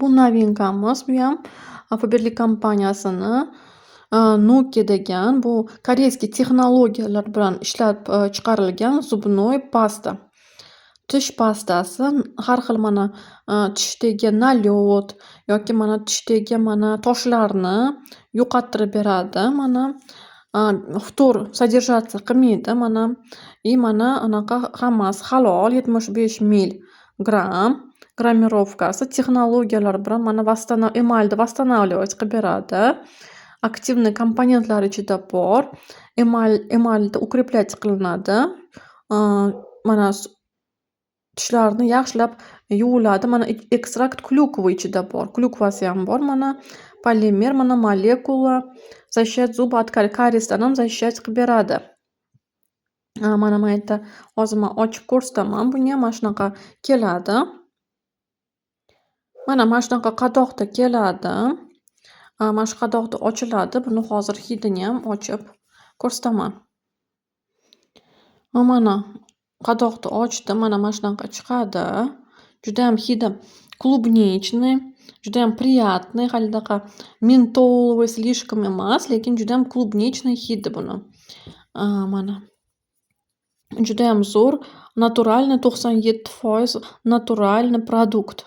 Bu novinkamiz. Buyam Faberlic kompaniyasini Nuki degan bu koreyskiy texnologiyalar bilan ishlab chiqarilgan zubnoy pasta. Tish pastasi har xil mana tishdagi nalyot yoki mana tishdagi mana toshlarni yo'qottirib beradi. Mana ftor содержаться qilmaydi mana. Mana anaqa hammasi halol 75 mg grammirovkasi texnologiyalar bilan mana emalni восстанавливать qilib beradi. Aktivniy komponentlari ichida bor. Emalda укреплять qilinadi. Mana tishlarni yaxshilab yuviladi. Mana ekstrakt klyukva ichida bor. Klyukvasiyam bor. Mana polimer, mana molekula защищать zub kariyesdan ham защищать qilib beradi. Mana men yerda hozir men ochib ko'rsataman. Buniyam mana shunaqa keladi. Mana shunaqa qadoqda keladi. Mana shu qadoqda ochiladi. Buni hozir hidini ham ochib ko'rsataman. Mana qadoqni ochdim. Mana shunaqa chiqadi. Juda ham hidi клубничный, juda ham приятный, hali unaqa mentolовый слишком emas, lekin juda ham клубничный hidi buni. Mana juda ham zo'r, naturalniy 97% naturalniy produkt.